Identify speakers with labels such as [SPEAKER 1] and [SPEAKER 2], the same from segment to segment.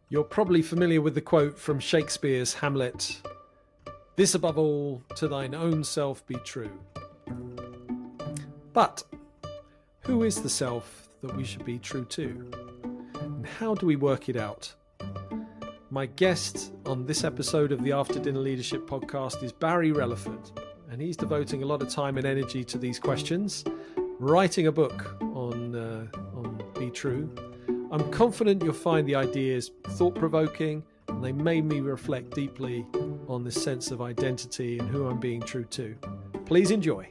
[SPEAKER 1] You're probably familiar with the quote from Shakespeare's Hamlet, "This above all, to thine own self be true." But who is the self that we should be true to? And how do we work it out? My guest on this episode of the After Dinner Leadership Podcast is Barry Rellaford, and he's devoting a lot of time and energy to these questions, writing a book on Be True. I'm confident you'll find the ideas thought-provoking, and they made me reflect deeply on this sense of identity and who I'm being true to. Please enjoy.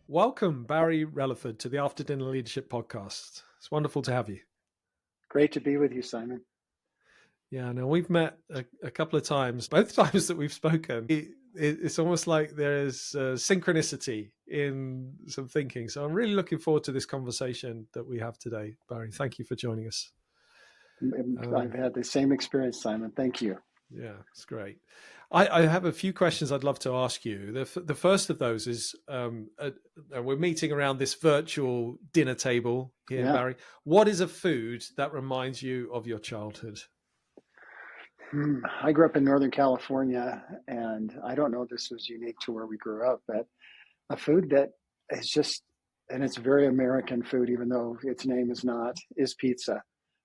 [SPEAKER 1] Welcome, Barry Rellaford, to the After Dinner Leadership Podcast. It's wonderful to have you.
[SPEAKER 2] Great to be with you, Simon.
[SPEAKER 1] Yeah, now we've met a couple of times. Both times that we've spoken, it's almost like there's synchronicity in some thinking. So I'm really looking forward to this conversation that we have today, Barry. Thank you for joining us.
[SPEAKER 2] I've had the same experience, Simon. Thank you.
[SPEAKER 1] Yeah, it's great. I have a few questions I'd love to ask you. The first of those is, we're meeting around this virtual dinner table here, Barry. What is a food that reminds you of your childhood?
[SPEAKER 2] I grew up in Northern California, and I don't know if this was unique to where we grew up, but a food that is just, and it's very American food, even though its name is not, is pizza.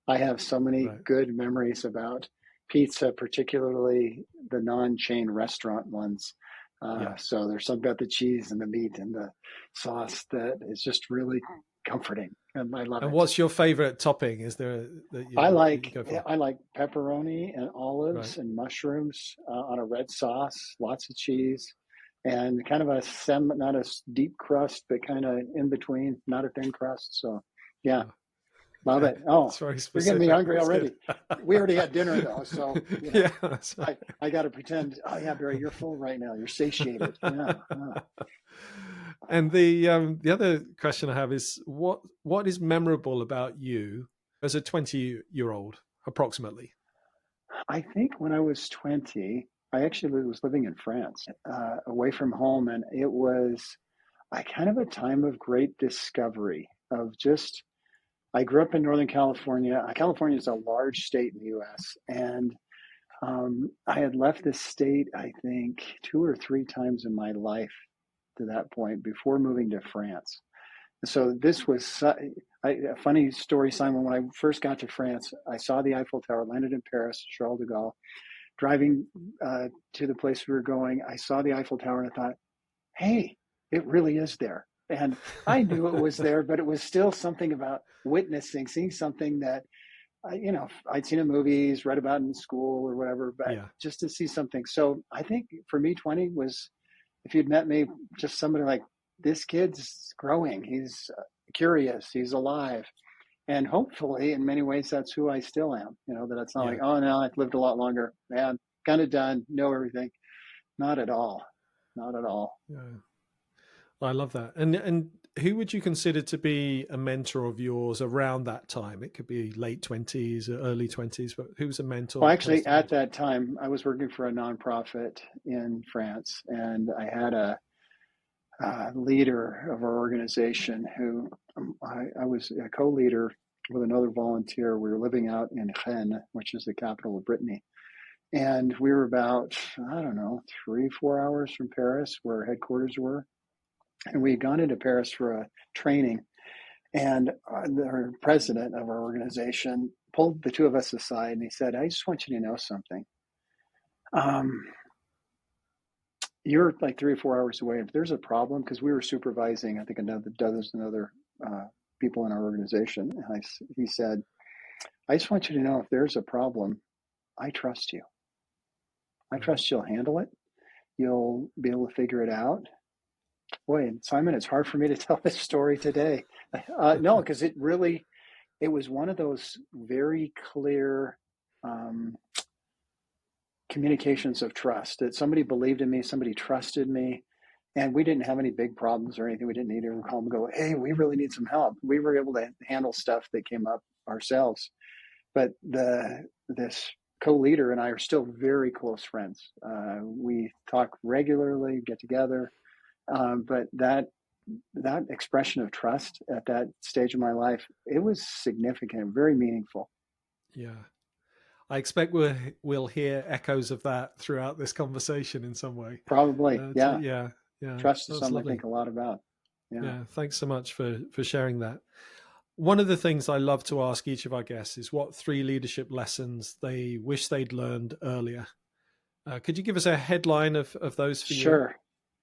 [SPEAKER 2] I have so many good memories about pizza, particularly the non-chain restaurant ones. So there's something about the cheese and the meat and the sauce that is just really comforting, and I love it.
[SPEAKER 1] And what's your favorite topping? Is there that you?
[SPEAKER 2] I like pepperoni and olives and mushrooms on a red sauce, lots of cheese, and kind of not a deep crust, but kind of in between, not a thin crust. So, yeah, love it. Oh, you're getting me hungry already. We already had dinner though, so I got to pretend. Oh yeah, Barry, you're full right now. You're satiated. Yeah.
[SPEAKER 1] And the other question I have is what is memorable about you as a 20-year-old, approximately?
[SPEAKER 2] I think when I was 20, I actually was living in France, away from home, and it was kind of a time of great discovery of just. I grew up in Northern California. California is a large state in the U.S., and I had left this state, I think, 2 or 3 times in my life to that point before moving to France. So this was a funny story, Simon. When I first got to France, I saw the Eiffel Tower, landed in Paris, Charles de Gaulle. Driving to the place we were going, I saw the Eiffel Tower and I thought, hey, it really is there. And I knew it was there, but it was still something about seeing something that, I'd seen in movies, read about in school or whatever, but just to see something. So I think for me, 20 was, if you'd met me, just somebody like, this kid's growing. He's curious. He's alive. And hopefully, in many ways, that's who I still am. That it's not like, oh, no, I've lived a lot longer. Man, kind of done, know everything. Not at all. Not at all.
[SPEAKER 1] Yeah. I love that. And who would you consider to be a mentor of yours around that time? It could be late 20s or early 20s, but who's a mentor?
[SPEAKER 2] Well, actually, at that time, I was working for a nonprofit in France, and I had a leader of our organization who I was a co-leader with another volunteer. We were living out in Rennes, which is the capital of Brittany. And we were about, 3-4 hours from Paris, where headquarters were. And we had gone into Paris for a training, and the president of our organization pulled the two of us aside and he said, I just want you to know something. You're like 3 or 4 hours away. If there's a problem, because we were supervising, I think, another people in our organization. And he said, I just want you to know if there's a problem, I trust you. I trust you'll handle it. You'll be able to figure it out. Boy, Simon, it's hard for me to tell this story today. No, because it was one of those very clear communications of trust, that somebody believed in me, somebody trusted me, and we didn't have any big problems or anything. We didn't need to call and go, hey, we really need some help. We were able to handle stuff that came up ourselves. But this co-leader and I are still very close friends. We talk regularly, get together. But that expression of trust at that stage of my life, it was significant, very meaningful.
[SPEAKER 1] Yeah. I expect we'll hear echoes of that throughout this conversation in some way.
[SPEAKER 2] Probably. Yeah.
[SPEAKER 1] Yeah, yeah,
[SPEAKER 2] Trust is
[SPEAKER 1] that's
[SPEAKER 2] something I
[SPEAKER 1] lovely.
[SPEAKER 2] think a lot about. Yeah.
[SPEAKER 1] Yeah, thanks so much for sharing that. One of the things I love to ask each of our guests is what 3 leadership lessons they wish they'd learned earlier. Could you give us a headline of those for you?
[SPEAKER 2] Sure.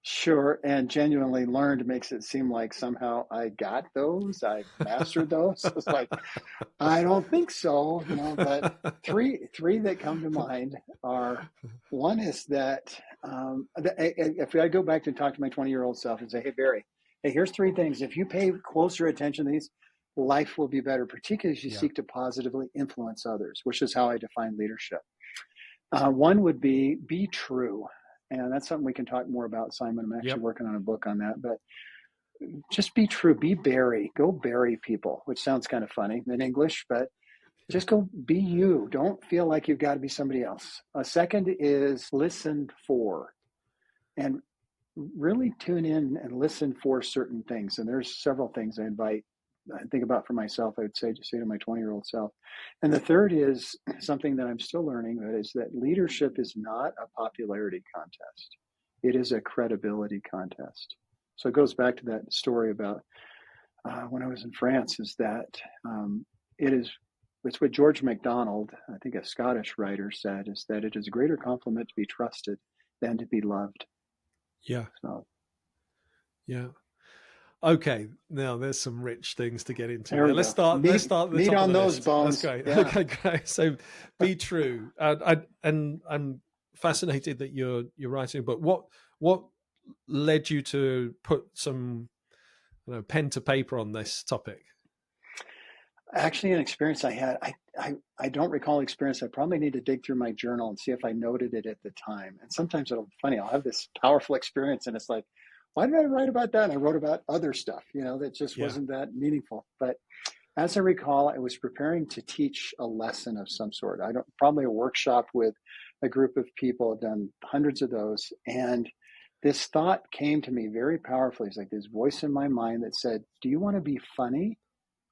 [SPEAKER 2] Sure. And genuinely learned makes it seem like somehow I got those, I mastered those. It's like, I don't think so, but three that come to mind are, one is that if I go back to talk to my 20-year-old self and say, hey, Barry, hey, here's 3 things. If you pay closer attention to these, life will be better, particularly as you
[SPEAKER 1] Yeah.
[SPEAKER 2] seek to positively influence others, which is how I define leadership. One would be true. And that's something we can talk more about, Simon. I'm actually
[SPEAKER 1] Yep.
[SPEAKER 2] working on a book on that. But just be true. Be Barry. Go Barry people, which sounds kind of funny in English, but just go be you. Don't feel like you've got to be somebody else. A second is listen for, and really tune in and listen for certain things. And there's several things I think about for myself. I would say to my 20-year-old self. And the third is something that I'm still learning, that is that leadership is not a popularity contest. It is a credibility contest. So it goes back to that story about when I was in France, is that it's what George MacDonald, I think a Scottish writer, said, is that it is a greater compliment to be trusted than to be loved.
[SPEAKER 1] Yeah.
[SPEAKER 2] So,
[SPEAKER 1] yeah. Okay, now there's some rich things to get into.
[SPEAKER 2] there we
[SPEAKER 1] Let's
[SPEAKER 2] go.
[SPEAKER 1] start. Let's start at the
[SPEAKER 2] Meat
[SPEAKER 1] top of
[SPEAKER 2] on
[SPEAKER 1] the
[SPEAKER 2] those
[SPEAKER 1] list.
[SPEAKER 2] bones.
[SPEAKER 1] That's great.
[SPEAKER 2] Yeah.
[SPEAKER 1] Okay, great. So, be true. And I'm fascinated that you're writing. But what led you to put some pen to paper on this topic?
[SPEAKER 2] Actually, an experience I had. I don't recall experience. I probably need to dig through my journal and see if I noted it at the time. And sometimes it'll be funny. I'll have this powerful experience, and it's like, why did I write about that? And I wrote about other stuff, that just wasn't that meaningful. But as I recall, I was preparing to teach a lesson of some sort. Probably a workshop with a group of people. I've done hundreds of those, and this thought came to me very powerfully. It's like this voice in my mind that said, "Do you want to be funny,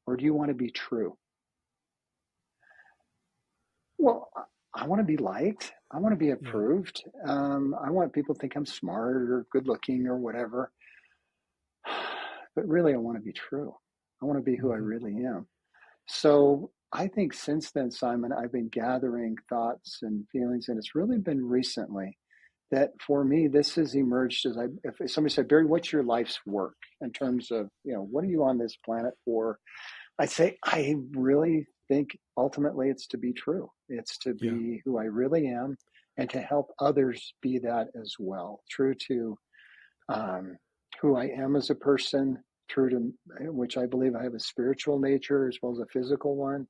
[SPEAKER 2] or do you want to be true?" Well, I want to be liked. I want to be approved. I want people to think I'm smart or good looking or whatever. But really, I want to be true. I want to be who I really am. So I think since then, Simon, I've been gathering thoughts and feelings, and it's really been recently that for me, this has emerged as if somebody said, Barry, what's your life's work in terms of, what are you on this planet for? I'd say I really think ultimately it's to be true. It's to be who I really am and to help others be that as well. True to who I am as a person, true to which I believe I have a spiritual nature as well as a physical one,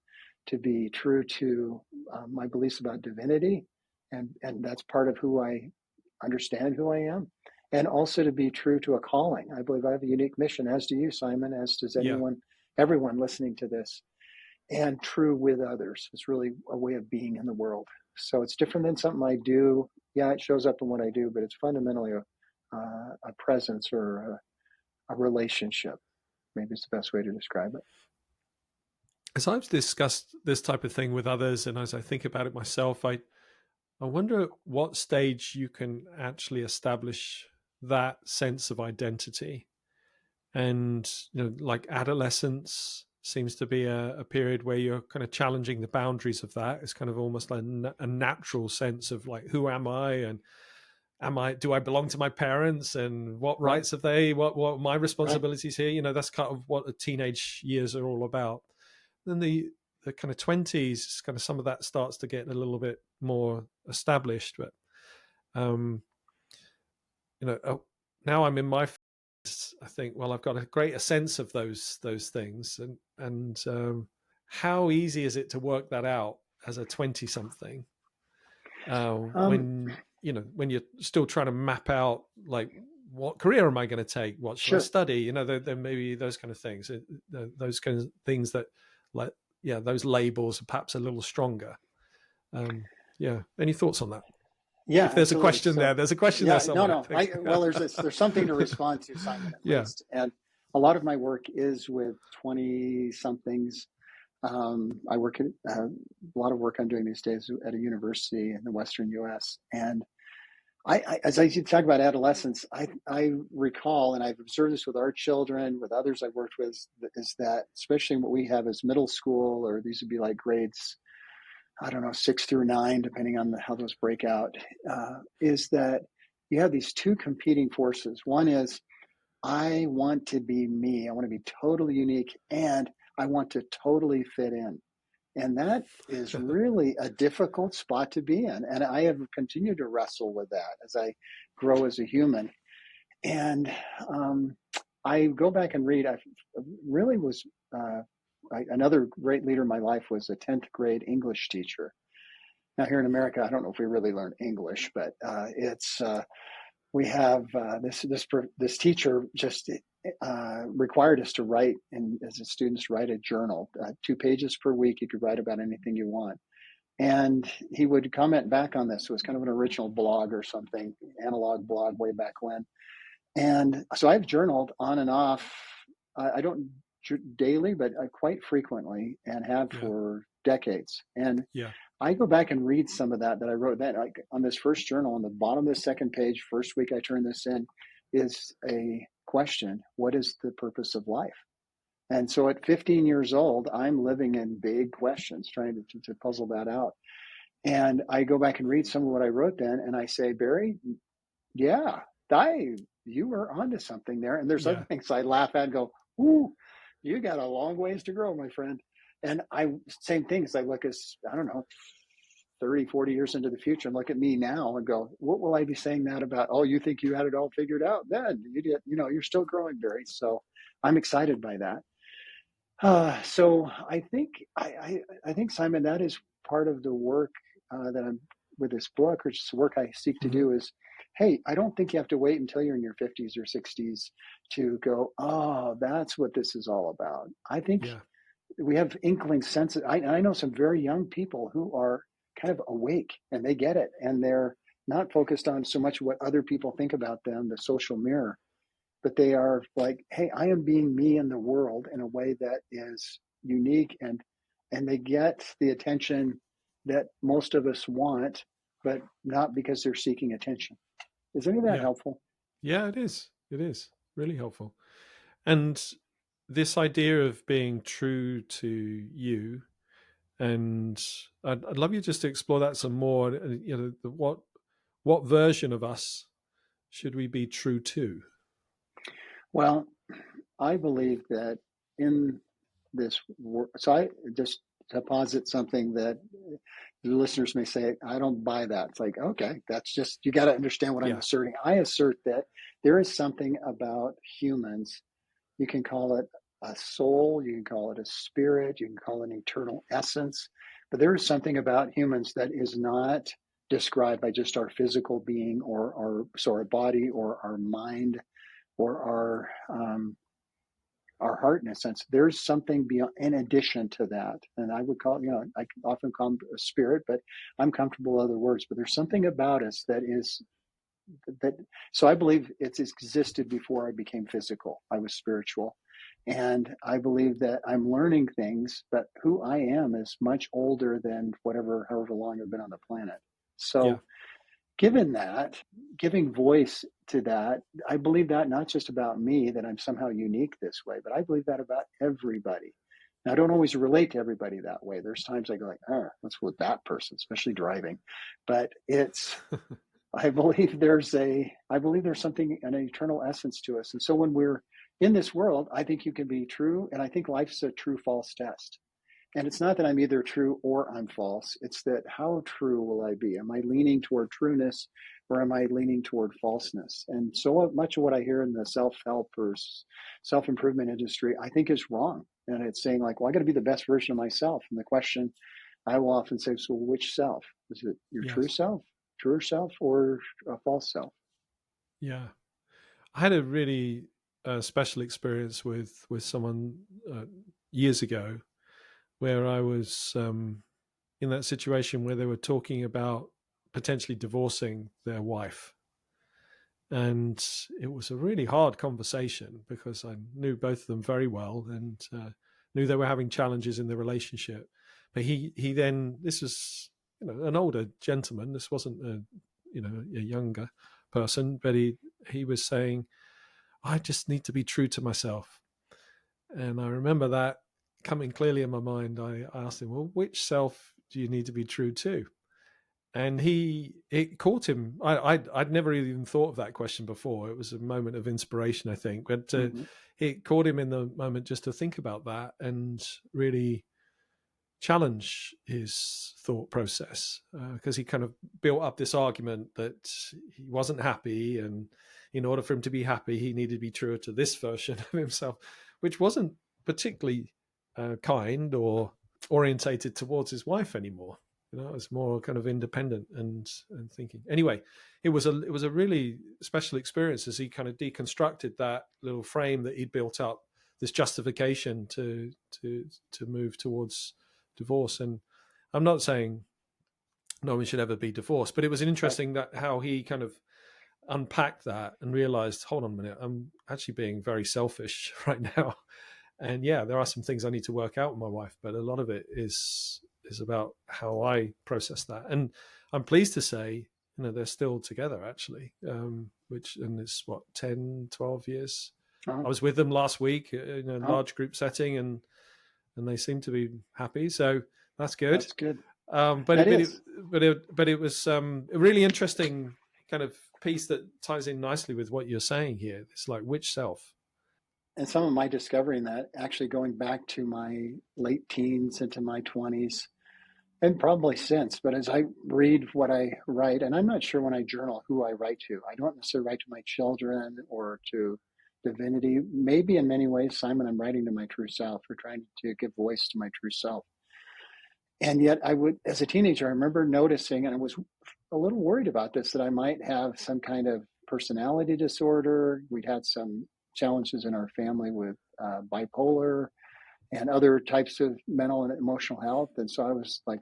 [SPEAKER 2] to be true to my beliefs about divinity. And that's part of who I understand who I am. And also to be true to a calling. I believe I have a unique mission, as do you, Simon, as does everyone listening to this. And true with others. It's really a way of being in the world. So it's different than something I do. Yeah, it shows up in what I do, but it's fundamentally a presence or a relationship. Maybe it's the best way to describe it.
[SPEAKER 1] As I've discussed this type of thing with others, and as I think about it myself, I wonder at what stage you can actually establish that sense of identity. And like adolescence seems to be a period where you're kind of challenging the boundaries of that. It's kind of almost like a natural sense of like, who am I, and do I belong to my parents, and what rights have they? What are my responsibilities here? That's kind of what the teenage years are all about. Then the kind of 20s, kind of some of that starts to get a little bit more established. But now I'm in my, I think, well, I've got a greater sense of those things, and how easy is it to work that out as a 20-something when you're still trying to map out like, what career am I going to take? What should I study? There may be those kind of things, those kind of things that, like, those labels are perhaps a little stronger. Any thoughts on that?
[SPEAKER 2] Yeah,
[SPEAKER 1] if there's absolutely a question there, there's a question there somewhere.
[SPEAKER 2] No. There's something to respond to, Simon, at least. And a lot of my work is with 20-somethings. I work at a lot of work I'm doing these days at a university in the Western U.S. And as I talk about adolescence, I recall, and I've observed this with our children, with others I've worked with, is that especially what we have as middle school, or these would be like grades, I don't know, 6 through 9, depending on how those break out, is that you have these two competing forces. One is, I want to be me. I want to be totally unique, and I want to totally fit in. And that is really a difficult spot to be in. And I have continued to wrestle with that as I grow as a human. And I go back and read, I really was, another great leader in my life was a 10th grade English teacher. Now, here in America, I don't know if we really learn English, but we have this teacher just required us to write, and as a students write a journal, 2 pages per week. You could write about anything you want, and he would comment back on this. It was kind of an original blog or something, analog blog way back when. And so I've journaled on and off. I don't daily, but quite frequently, and have for decades. And I go back and read some of that I wrote then, like on this first journal, on the bottom of the second page, first week I turned this in, is a question: what is the purpose of life? And so at 15 years old, I'm living in big questions, trying to puzzle that out. And I go back and read some of what I wrote then, and I say, Barry, yeah, you were onto something there. And there's other things I laugh at and go, ooh, you got a long ways to grow, my friend. And same things. I look as, I don't know, 30, 40 years into the future and look at me now and go, what will I be saying that about? Oh, you think you had it all figured out? Then you did, you're still growing, Barry. So I'm excited by that. So I think, I think, Simon, that is part of the work that I'm with this book, or just the work I seek to do is, hey, I don't think you have to wait until you're in your 50s or 60s to go, oh, that's what this is all about. I think we have inkling senses. I know some very young people who are kind of awake and they get it, and they're not focused on so much what other people think about them, the social mirror, but they are like, hey, I am being me in the world in a way that is unique, and they get the attention that most of us want, but not because they're seeking attention. Is any of that helpful?
[SPEAKER 1] Yeah, it is. It is really helpful. And this idea of being true to you, and I'd love you just to explore that some more. What version of us should we be true to?
[SPEAKER 2] Well, I believe that in this work, so I just to posit something that the listeners may say, I don't buy that. It's like, okay, that's just, you got to understand what I'm asserting. I assert that there is something about humans. You can call it a soul, you can call it a spirit, you can call it an eternal essence, but there is something about humans that is not described by just our physical being, or our body, or our mind, or our heart, in a sense. There's something beyond, in addition to that, and I would call, I often call it a spirit, but I'm comfortable with other words. But there's something about us that is that. So I believe it's existed before I became physical. I was spiritual, and I believe that I'm learning things, but who I am is much older than however long I've been on the planet. So given that, giving voice to that, I believe that not just about me, that I'm somehow unique this way, but I believe that about everybody. Now, I don't always relate to everybody that way. There's times I go like, oh, what's with that person, especially driving. But I believe there's something, an eternal essence to us. And so when we're in this world, I think you can be true. And I think life's a true false test. And it's not that I'm either true or I'm false. It's that, how true will I be? Am I leaning toward trueness, or am I leaning toward falseness? And so much of what I hear in the self-help or self-improvement industry, I think, is wrong. And it's saying like, well, I got to be the best version of myself. And the question I will often say, so which self? Is it your true self, truer self, or a false self?
[SPEAKER 1] Yeah. I had a really special experience with someone years ago, where I was in that situation where they were talking about potentially divorcing their wife. And it was a really hard conversation because I knew both of them very well, and knew they were having challenges in the relationship. But he then, this was, an older gentleman. This wasn't a younger person, but he was saying, I just need to be true to myself. And I remember that coming clearly in my mind. I asked him, well, which self do you need to be true to? And it caught him. I'd never even thought of that question before. It was a moment of inspiration, I think, but it caught him in the moment just to think about that and really challenge his thought process, because he kind of built up this argument that he wasn't happy, and in order for him to be happy, he needed to be truer to this version of himself, which wasn't particularly kind or orientated towards his wife anymore. It was more kind of independent and thinking. Anyway, it was a really special experience as he kind of deconstructed that little frame that he'd built up, this justification to move towards divorce. And I'm not saying no one should ever be divorced, but it was interesting that how he kind of unpacked that and realized, hold on a minute, I'm actually being very selfish right now. And yeah, there are some things I need to work out with my wife, but a lot of it is about how I process that. And I'm pleased to say, they're still together actually, and it's 10, 12 years. I was with them last week in a large group setting, and they seem to be happy. So that's good.
[SPEAKER 2] That's good.
[SPEAKER 1] But it was a really interesting kind of piece that ties in nicely with what you're saying here. It's like, which self?
[SPEAKER 2] And some of my discovering that, actually going back to my late teens into my 20s, and probably since, but as I read what I write, and I'm not sure when I journal who I write to. I don't necessarily write to my children or to divinity. Maybe in many ways, Simon, I'm writing to my true self, or trying to give voice to my true self. And yet I would, as a teenager, I remember noticing, and I was a little worried about this, that I might have some kind of personality disorder. We'd had some challenges in our family with bipolar and other types of mental and emotional health. And so I was like,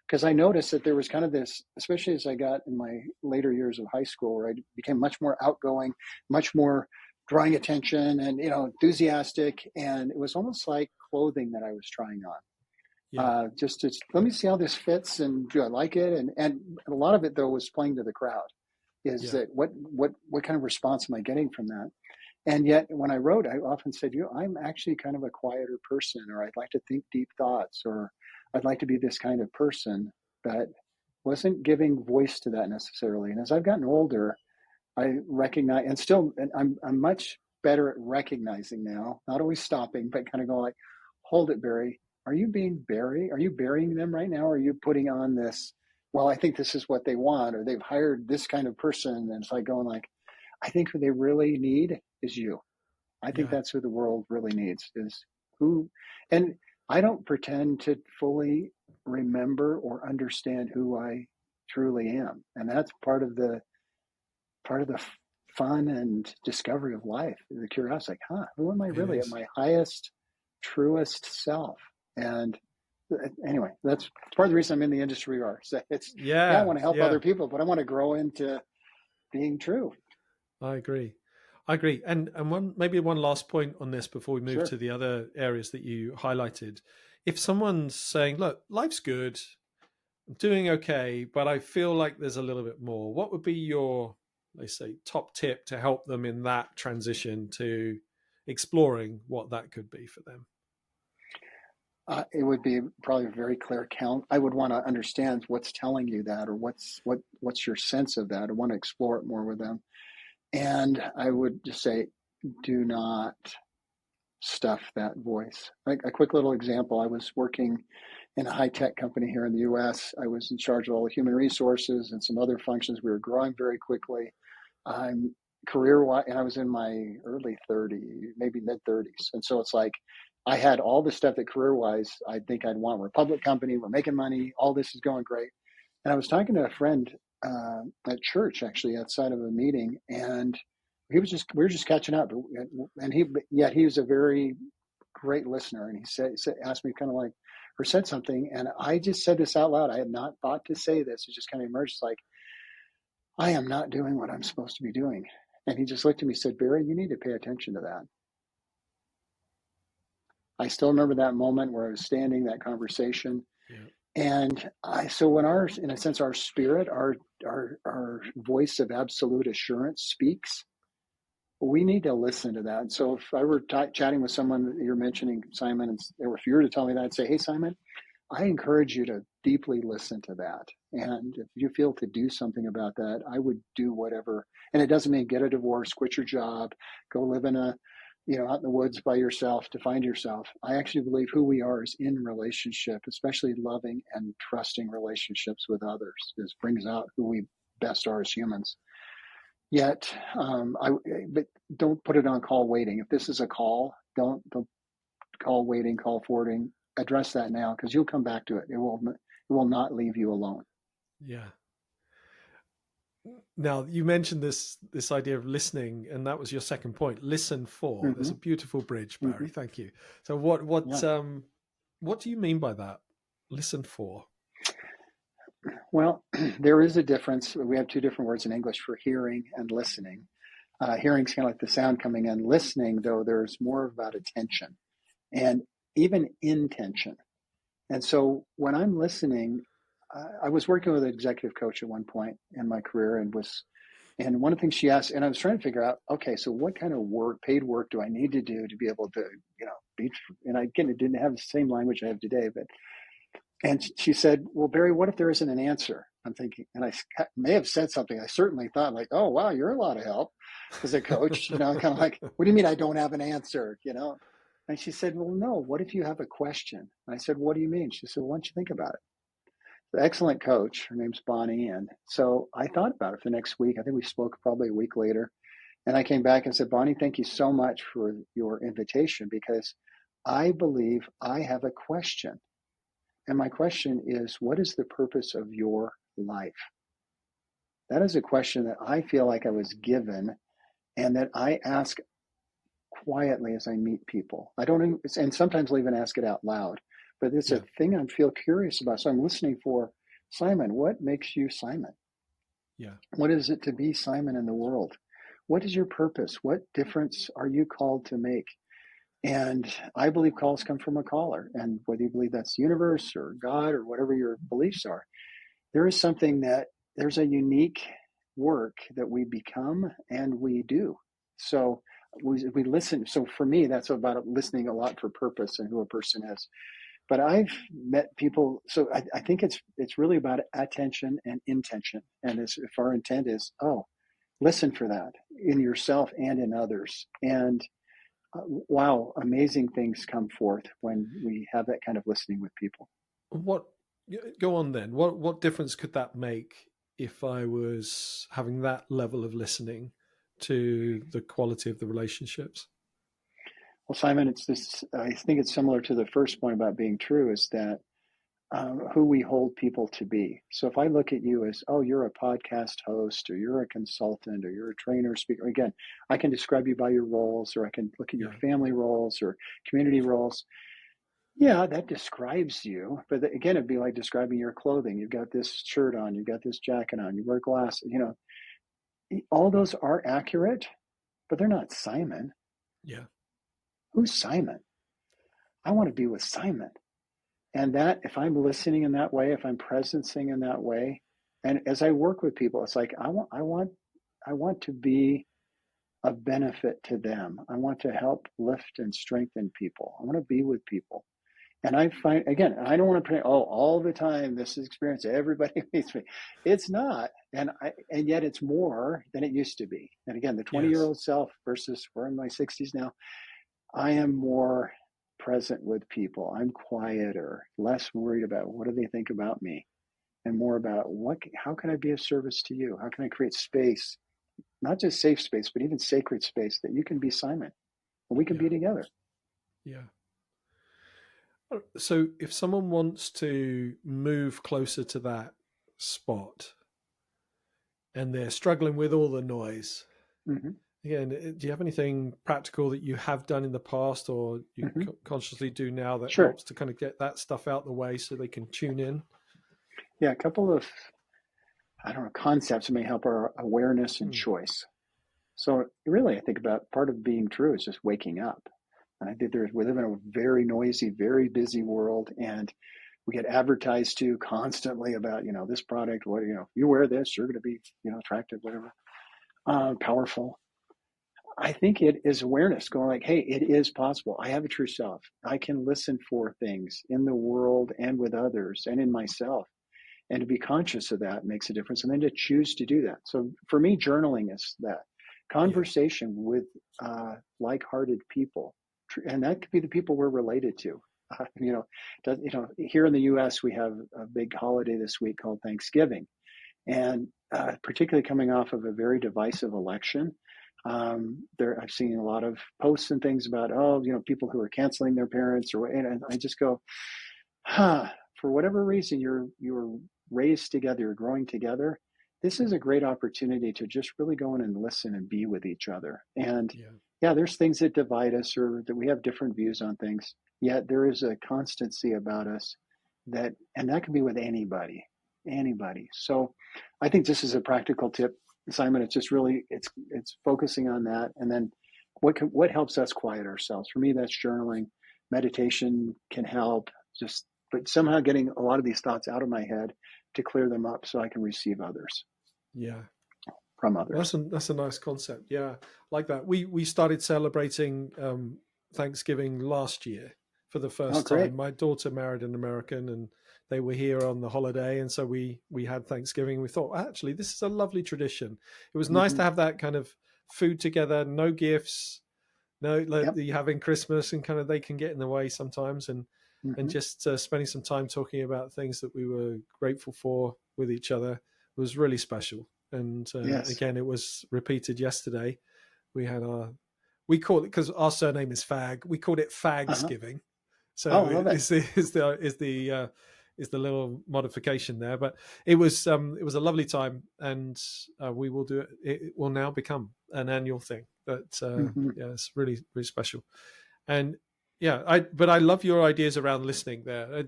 [SPEAKER 2] because I noticed that there was kind of this, especially as I got in my later years of high school, where I became much more outgoing, much more drawing attention and, enthusiastic. And it was almost like clothing that I was trying on. Yeah. Just to, let me see how this fits, and do I like it? And a lot of it, though, was playing to the crowd. Is that what kind of response am I getting from that? And yet, when I wrote, I often said, I'm actually kind of a quieter person, or I'd like to think deep thoughts, or I'd like to be this kind of person, but wasn't giving voice to that necessarily. And as I've gotten older, I recognize, and I'm much better at recognizing now, not always stopping, but kind of going like, hold it, Barry. Are you being Barry? Are you burying them right now? Or are you putting on this, well, I think this is what they want, or they've hired this kind of person. And it's like going like, I think who they really need is you. I think that's who the world really needs, is who. And I don't pretend to fully remember or understand who I truly am. And that's part of the fun and discovery of life, the curiosity, like, who am I really at my highest, truest self? And anyway, that's part of the reason I'm in the industry we are. So it's, I want to help other people, but I want to grow into being true.
[SPEAKER 1] I agree. And maybe one last point on this before we move to the other areas that you highlighted. If someone's saying, look, life's good, I'm doing okay, but I feel like there's a little bit more, what would be your, they say, top tip to help them in that transition to exploring what that could be for them?
[SPEAKER 2] It would be probably a very clear count. I would want to understand what's telling you that, or what's your sense of that. I want to explore it more with them. And I would just say, do not stuff that voice. Like a quick little example, I was working in a high-tech company here in the US. I was in charge of all the human resources and some other functions. We were growing very quickly. I'm career-wise, and I was in my early 30s, maybe mid-30s. And so it's like, I had all the stuff that career-wise I think I'd want. We're a public company, we're making money, all this is going great. And I was talking to a friend at church, actually, outside of a meeting, and we were just catching up. And he was a very great listener, and he asked me kind of like, or said something, and I just said this out loud. I had not thought to say this. It just kind of emerged like, I am not doing what I'm supposed to be doing. And he just looked at me and said, Barry, you need to pay attention to that. I still remember that moment where I was standing, that conversation.
[SPEAKER 1] Yeah.
[SPEAKER 2] And so when in a sense, our spirit, our voice of absolute assurance speaks, we need to listen to that. And so if I were chatting with someone that you're mentioning, Simon, or if you were to tell me that, I'd say, hey, Simon, I encourage you to deeply listen to that. And if you feel to do something about that, I would do whatever. And it doesn't mean get a divorce, quit your job, go live out in the woods by yourself to find yourself. I actually believe who we are is in relationship, especially loving and trusting relationships with others. This brings out who we best are as humans. Yet, but don't put it on call waiting. If this is a call, don't call waiting, call forwarding. Address that now, because you'll come back to it. It will not leave you alone.
[SPEAKER 1] Yeah. Now, you mentioned this idea of listening, and that was your second point. Listen for.
[SPEAKER 2] Mm-hmm.
[SPEAKER 1] There's a beautiful bridge, Barry.
[SPEAKER 2] Mm-hmm.
[SPEAKER 1] Thank you. So, what do you mean by that? Listen for.
[SPEAKER 2] Well, there is a difference. We have two different words in English for hearing and listening. Hearing is kind of like the sound coming in. Listening, though, there's more about attention and even intention. And so when I'm listening, I was working with an executive coach at one point in my career, and one of the things she asked, and I was trying to figure out, okay, so what kind of paid work do I need to do to be able to, be, and again, it didn't have the same language I have today, and she said, well, Barry, what if there isn't an answer? I'm thinking, and I may have said something. I certainly thought like, oh, wow, you're a lot of help as a coach, kind of like, what do you mean I don't have an answer, And she said, well, no, what if you have a question? And I said, what do you mean? She said, well, why don't you think about it? The excellent coach, her name's Bonnie. And so I thought about it for the next week. I think we spoke probably a week later. And I came back and said, Bonnie, thank you so much for your invitation, because I believe I have a question. And my question is, what is the purpose of your life? That is a question that I feel like I was given and that I ask quietly as I meet people. I don't, and sometimes I'll even ask it out loud, but it's a thing I feel curious about. So I'm listening for, Simon, what makes you Simon?
[SPEAKER 1] Yeah.
[SPEAKER 2] What is it to be Simon in the world? What is your purpose? What difference are you called to make? And I believe calls come from a caller. And whether you believe that's the universe or God or whatever your beliefs are, there is something there's a unique work that we become and we do. So we listen. So for me, that's about listening a lot for purpose and who a person is. But I've met people. So I think it's really about attention and intention. And if our intent is, listen for that in yourself and in others. And wow, amazing things come forth when we have that kind of listening with people.
[SPEAKER 1] What go on then? What difference could that make if I was having that level of listening to the quality of the relationships?
[SPEAKER 2] Well, Simon, it's this. I think it's similar to the first point about being true. Is that who we hold people to be? So if I look at you as, oh, you're a podcast host, or you're a consultant, or you're a trainer, speaker. Again, I can describe you by your roles, or I can look at your family roles or community roles. Yeah, that describes you. But again, it'd be like describing your clothing. You've got this shirt on, you've got this jacket on, you wear glasses. All those are accurate, but they're not Simon.
[SPEAKER 1] Yeah.
[SPEAKER 2] Who's Simon? I want to be with Simon. And that, if I'm listening in that way, if I'm presencing in that way, and as I work with people, it's like I want to be a benefit to them. I want to help lift and strengthen people. I want to be with people. And I find, again, I don't want to pray, all the time, this is experience, everybody meets me. It's not. And yet it's more than it used to be. And again, the 20-year-old self versus we're in my 60s now, I am more present with people. I'm quieter, less worried about what do they think about me, and more about how can I be of service to you? How can I create space, not just safe space, but even sacred space that you can be Simon and we can be together.
[SPEAKER 1] Yeah. So if someone wants to move closer to that spot and they're struggling with all the noise, again, do you have anything practical that you have done in the past or you consciously do now that helps to kind of get that stuff out the way so they can tune in?
[SPEAKER 2] Yeah, a couple of, concepts that may help our awareness and choice. So really, I think about part of being true is just waking up. And I think we live in a very noisy, very busy world, and we get advertised to constantly about, this product, what, you wear this, you're going to be, attractive, whatever, powerful. I think it is awareness going like, hey, it is possible. I have a true self. I can listen for things in the world and with others and in myself. And to be conscious of that makes a difference. And then to choose to do that. So for me, journaling is that
[SPEAKER 1] Yeah.
[SPEAKER 2] conversation with like-hearted people. And that could be the people we're related to. Here in the U.S., we have a big holiday this week called Thanksgiving. And particularly coming off of a very divisive election, I've seen a lot of posts and things about, people who are canceling their parents, and I just go, for whatever reason you're raised together, you're growing together. This is a great opportunity to just really go in and listen and be with each other. And yeah, there's things that divide us or that we have different views on things. Yet there is a constancy about us and that can be with anybody. So I think this is a practical tip, Simon. It's just really, it's focusing on that. And then what helps us quiet ourselves? For me, that's journaling. Meditation can help, but somehow getting a lot of these thoughts out of my head to clear them up so I can receive others.
[SPEAKER 1] Yeah.
[SPEAKER 2] From others.
[SPEAKER 1] That's a nice concept. Yeah. Like that. We started celebrating Thanksgiving last year for the first time. My daughter married an American and they were here on the holiday. And so we had Thanksgiving. We thought, actually, this is a lovely tradition. It was nice to have that kind of food together, no gifts, you having Christmas and kind of they can get in the way sometimes. And just spending some time talking about things that we were grateful for with each other was really special. And again, it was repeated yesterday. We call it, because our surname is Fag, we called it Fagsgiving. So is the little modification there, but it was a lovely time, and we will do it. It will now become an annual thing. But it's really, really special. And but I love your ideas around listening there.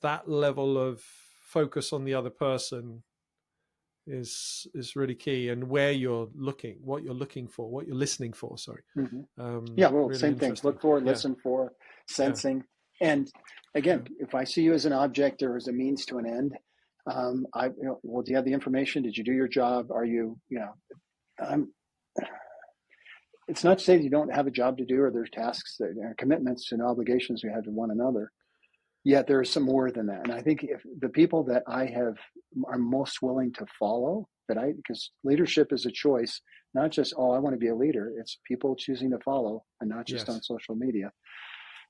[SPEAKER 1] That level of focus on the other person is really key, and where you're looking, what you're looking for, what you're listening for. Sorry.
[SPEAKER 2] Really same thing. Look for, listen for, sensing. And again, if I see you as an object or as a means to an end, do you have the information? Did you do your job? Are you, it's not to say that you don't have a job to do or there's tasks that are commitments and obligations we have to one another. Yet there is some more than that. And I think if the people that are most willing to follow, because leadership is a choice, not just, I want to be a leader. It's people choosing to follow, and not just on social media,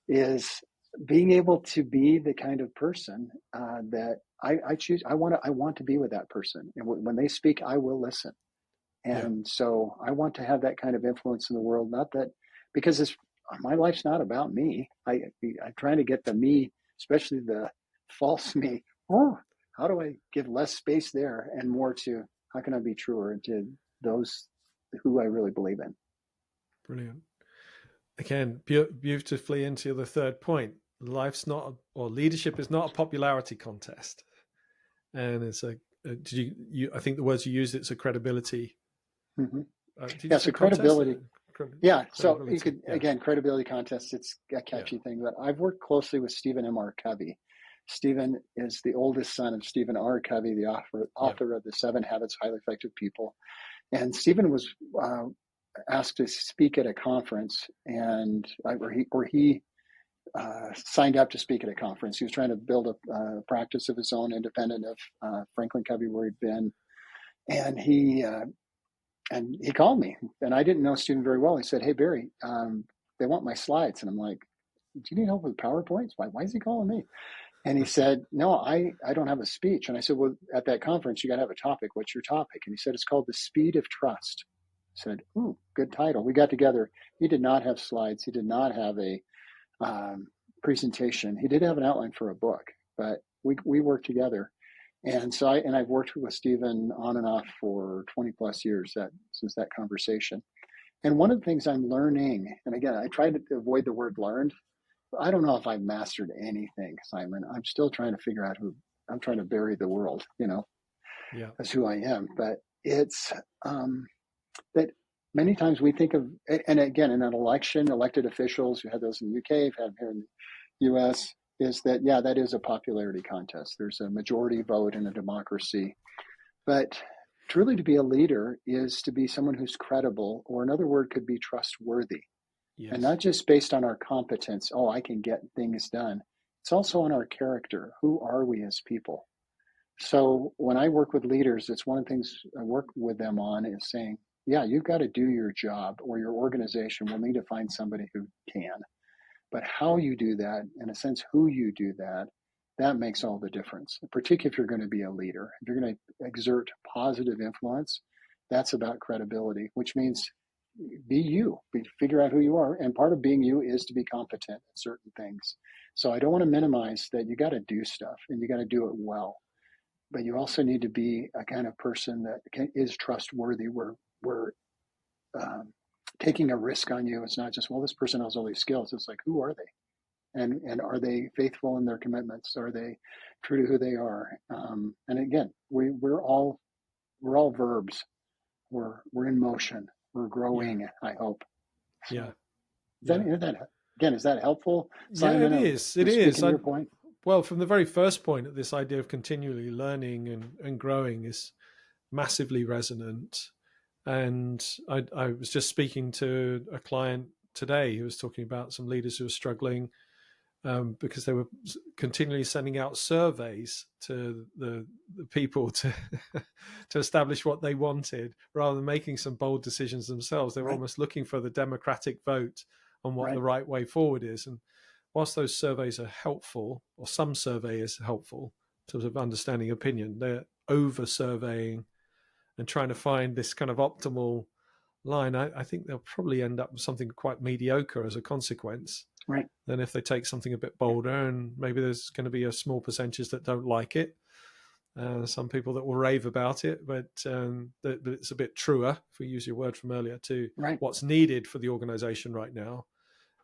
[SPEAKER 2] is being able to be the kind of person that I choose. I want to be with that person. And when they speak, I will listen. And so I want to have that kind of influence in the world, not that, because my life's not about me. I'm trying to get the me, especially the false me. How do I give less space there and more to how can I be truer to those who I really believe in?
[SPEAKER 1] Brilliant. Again, beautifully into the third point. Leadership is not a popularity contest. And it's I think the words you used, it's a credibility.
[SPEAKER 2] So credibility. So you could, again, credibility contest, it's a catchy thing, but I've worked closely with Stephen M. R. Covey. Stephen is the oldest son of Stephen R. Covey, the author of the 7 Habits of Highly Effective People. And Stephen was asked to speak at a conference, and he signed up to speak at a conference. He was trying to build a practice of his own, independent of Franklin Covey, where he'd been. And he called me, and I didn't know Stephen very well. He said, "Hey, Barry, they want my slides." And I'm like, "Do you need help with PowerPoints? Why is he calling me?" And he said, "No, I don't have a speech." And I said, "Well, at that conference, you got to have a topic. What's your topic?" And he said, "It's called The Speed of Trust." I said, "Ooh, good title." We got together. He did not have slides. He did not have a presentation. He did have an outline for a book, but we worked together. And so I've worked with Stephen on and off for 20 plus years since that conversation. And one of the things I'm learning, and again, I try to avoid the word learned. I don't know if I've mastered anything, Simon. I'm still trying to figure out I'm trying to bury the world, as who I am. But it's that many times we think of, and again, in an election, elected officials, you had those in the UK, you've had them here in the US, is that, yeah, that is a popularity contest. There's a majority vote in a democracy. But truly to be a leader is to be someone who's credible, or another word could be trustworthy. And
[SPEAKER 1] Yes.
[SPEAKER 2] not just based on our competence, oh, I can get things done. It's also on our character. Who are we as people? So when I work with leaders, it's one of the things I work with them on is saying, yeah, you've got to do your job, or your organization will need to find somebody who can. But how you do that, in a sense, who you do that, that makes all the difference, particularly if you're going to be a leader. If you're going to exert positive influence, that's about credibility, which means be you, figure out who you are. And part of being you is to be competent at certain things. So I don't want to minimize that. You got to do stuff and you got to do it well. But you also need to be a kind of person that is trustworthy, where we're taking a risk on you. It's not just, well, this person has all these skills. It's like, who are they? And are they faithful in their commitments? Are they true to who they are? And again, we're all verbs. We're in motion. We're
[SPEAKER 1] Yeah.
[SPEAKER 2] growing, I hope. So
[SPEAKER 1] Yeah.
[SPEAKER 2] is that helpful,
[SPEAKER 1] Yeah, it
[SPEAKER 2] Simon, of
[SPEAKER 1] is. It is.
[SPEAKER 2] speaking to your point?
[SPEAKER 1] Well, from the very first point, this idea of continually learning and growing is massively resonant. And I was just speaking to a client today who was talking about some leaders who were struggling because they were continually sending out surveys to the people to to establish what they wanted, rather than making some bold decisions themselves. They were
[SPEAKER 2] Right,
[SPEAKER 1] almost looking for the democratic vote on what
[SPEAKER 2] right,
[SPEAKER 1] the right way forward is. And whilst those surveys are helpful, or some survey is helpful in terms of understanding opinion, they're over surveying and trying to find this kind of optimal line. I think they'll probably end up with something quite mediocre as a consequence.
[SPEAKER 2] right,
[SPEAKER 1] Then if they take something a bit bolder, and maybe there's going to be a small percentage that don't like it, some people that will rave about it, but it's a bit truer, if we use your word from earlier, to
[SPEAKER 2] right,
[SPEAKER 1] what's needed for the organization right now.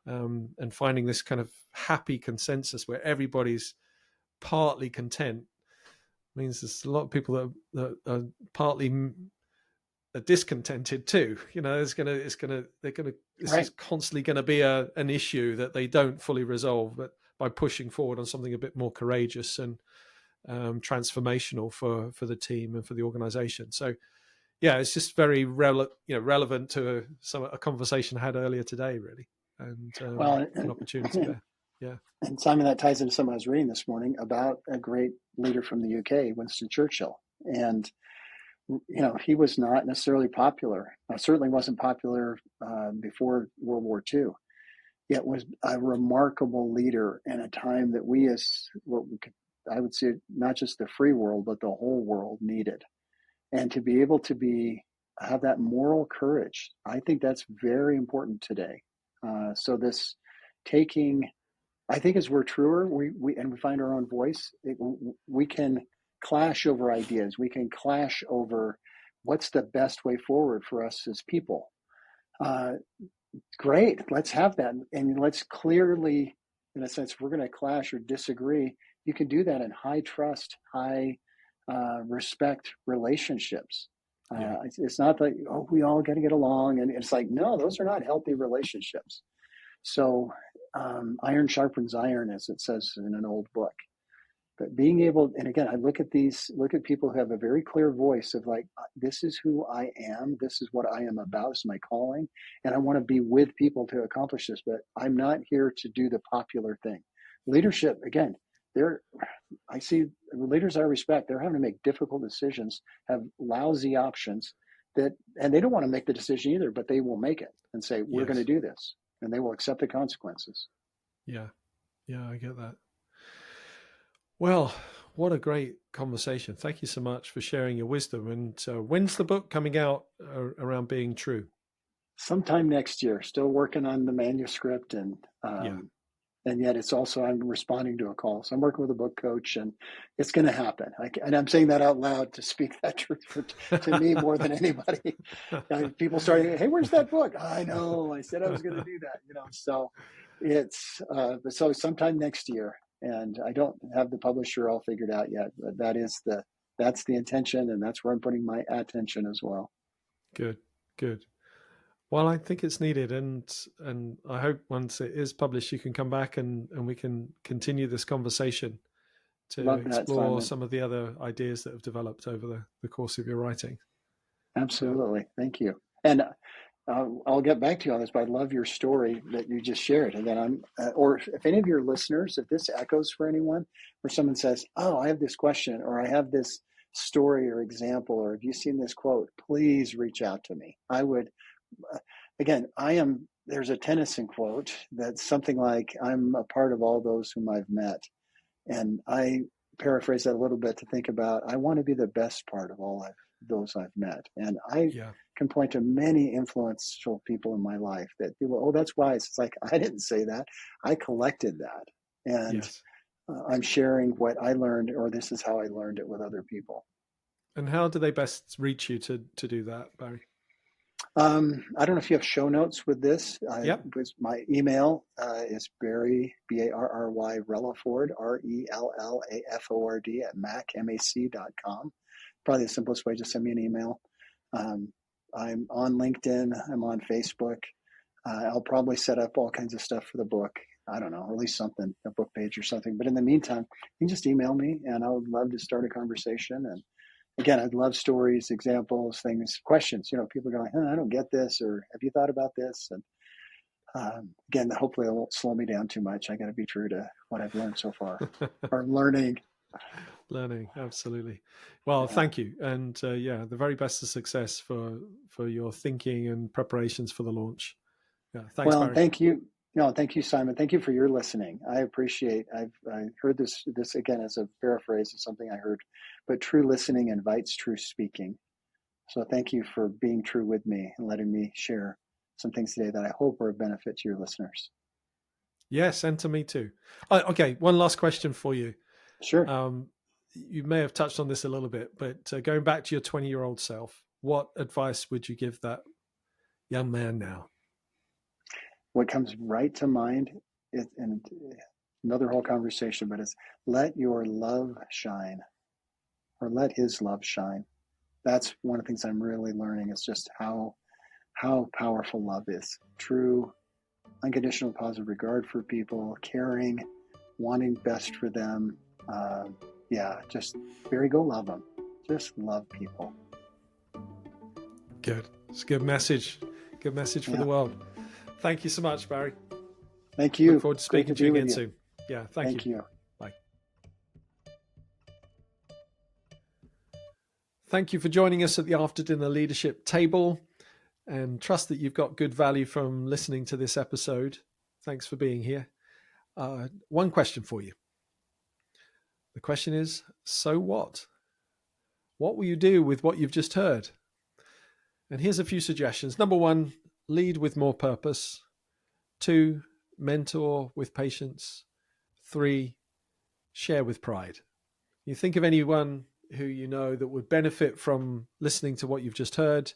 [SPEAKER 1] And finding this kind of happy consensus where everybody's partly content means there's a lot of people that are partly are discontented too. You know, this is
[SPEAKER 2] right.
[SPEAKER 1] constantly going to be an issue that they don't fully resolve, but by pushing forward on something a bit more courageous and transformational for the team and for the organization. So yeah, it's just very relevant to a conversation I had earlier today, really, and
[SPEAKER 2] Well,
[SPEAKER 1] an opportunity there. Yeah.
[SPEAKER 2] and Simon, that ties into something I was reading this morning about a great leader from the UK, Winston Churchill. And he was not necessarily popular. Certainly wasn't popular before World War II. Yet was a remarkable leader in a time that we, as what we could, I would say, not just the free world, but the whole world needed. And to be able to have that moral courage, I think that's very important today. So this taking, I think, as we're truer, we find our own voice, we can clash over ideas. We can clash over what's the best way forward for us as people. Uh, Great, let's have that, and let's clearly, in a sense, if we're going to clash or disagree, you can do that in high trust, high respect relationships.
[SPEAKER 1] Yeah.
[SPEAKER 2] It's not like, oh, we all got to get along, and it's like, no, those are not healthy relationships. So iron sharpens iron, as it says in an old book. But being able, and again, I look at people who have a very clear voice of like, this is who I am, this is what I am about, this is my calling, and I want to be with people to accomplish this, but I'm not here to do the popular thing. Leadership, again, I see leaders I respect, they're having to make difficult decisions, have lousy options and they don't want to make the decision either, but they will make it and say, we're going to do this, and they will accept the consequences.
[SPEAKER 1] Yeah. Yeah, I get that. Well, what a great conversation. Thank you so much for sharing your wisdom. And when's the book coming out around being true?
[SPEAKER 2] Sometime next year. Still working on the manuscript, and yet it's also, I'm responding to a call. So I'm working with a book coach, and it's going to happen. And I'm saying that out loud to speak that truth to me more than anybody. People starting, hey, where's that book? I know, I said I was going to do that. So it's so sometime next year. And I don't have the publisher all figured out yet, but that's the intention, and that's where I'm putting my attention as well.
[SPEAKER 1] Good, good. Well, I think it's needed, and I hope once it is published, you can come back and we can continue this conversation to
[SPEAKER 2] Love that,
[SPEAKER 1] explore
[SPEAKER 2] Simon.
[SPEAKER 1] some of the other ideas that have developed over the course of your writing. Yeah.
[SPEAKER 2] Absolutely. Thank you. And I'll get back to you on this, but I love your story that you just shared. And then or if any of your listeners, if this echoes for anyone, where someone says, "Oh, I have this question," or "I have this story or example," or "Have you seen this quote?" Please reach out to me. I would, again, there's a Tennyson quote that's something like, "I'm a part of all those whom I've met." And I paraphrase that a little bit to think about, I want to be the best part of those I've met. And I
[SPEAKER 1] Yeah.
[SPEAKER 2] can point to many influential people in my life that people, "Oh, that's wise." It's like, I didn't say that. I collected that. And
[SPEAKER 1] Yes.
[SPEAKER 2] I'm sharing what I learned, or this is how I learned it, with other people.
[SPEAKER 1] And how do they best reach you to do that, Barry?
[SPEAKER 2] I don't know if you have show notes with this.
[SPEAKER 1] Yep.
[SPEAKER 2] My email is Barry, Barry Rellaford, Rellaford at mac.com. Probably the simplest way, just send me an email. I'm on LinkedIn. I'm on Facebook. I'll probably set up all kinds of stuff for the book. I don't know, or at least something, a book page or something. But in the meantime, you can just email me, and I would love to start a conversation. And again, I'd love stories, examples, things, questions. People going, "I don't get this," or "Have you thought about this?" And again, hopefully it won't slow me down too much. I got to be true to what I've learned so far, or learning.
[SPEAKER 1] Learning, absolutely. Well,
[SPEAKER 2] Yeah.
[SPEAKER 1] thank you, and the very best of success for your thinking and preparations for the launch. Yeah, thanks,
[SPEAKER 2] Well,
[SPEAKER 1] Barry.
[SPEAKER 2] thank you. No, thank you, Simon. Thank you for your listening. I appreciate. I heard this again as a paraphrase of something I heard, but true listening invites true speaking. So thank you for being true with me and letting me share some things today that I hope are of benefit to your listeners.
[SPEAKER 1] Yes, and to me too. Okay, one last question for you.
[SPEAKER 2] Sure.
[SPEAKER 1] You may have touched on this a little bit, but going back to your 20-year-old self, what advice would you give that young man now?
[SPEAKER 2] What comes right to mind is, and another whole conversation, but it's let your love shine, or let his love shine. That's one of the things I'm really learning, is just how powerful love is. True, unconditional, positive regard for people, caring, wanting best for them. Just Barry, go love them. Just love people.
[SPEAKER 1] Good. It's a good message. Good message for the world. Thank you so much, Barry.
[SPEAKER 2] Thank you.
[SPEAKER 1] Look forward to speaking to you again soon. Yeah, thank you. Bye. Thank you for joining us at the After Dinner Leadership Table, and trust that you've got good value from listening to this episode. Thanks for being here. One question for you. The question is, so what? What will you do with what you've just heard? And here's a few suggestions. Number one, lead with more purpose. 2, mentor with patience. 3, share with pride. You think of anyone who you know that would benefit from listening to what you've just heard,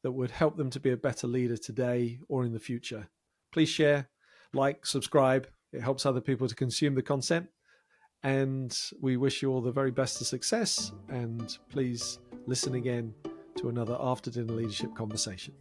[SPEAKER 1] that would help them to be a better leader today or in the future. Please share, like, subscribe. It helps other people to consume the content. And we wish you all the very best of success. And please listen again to another After Dinner Leadership conversation.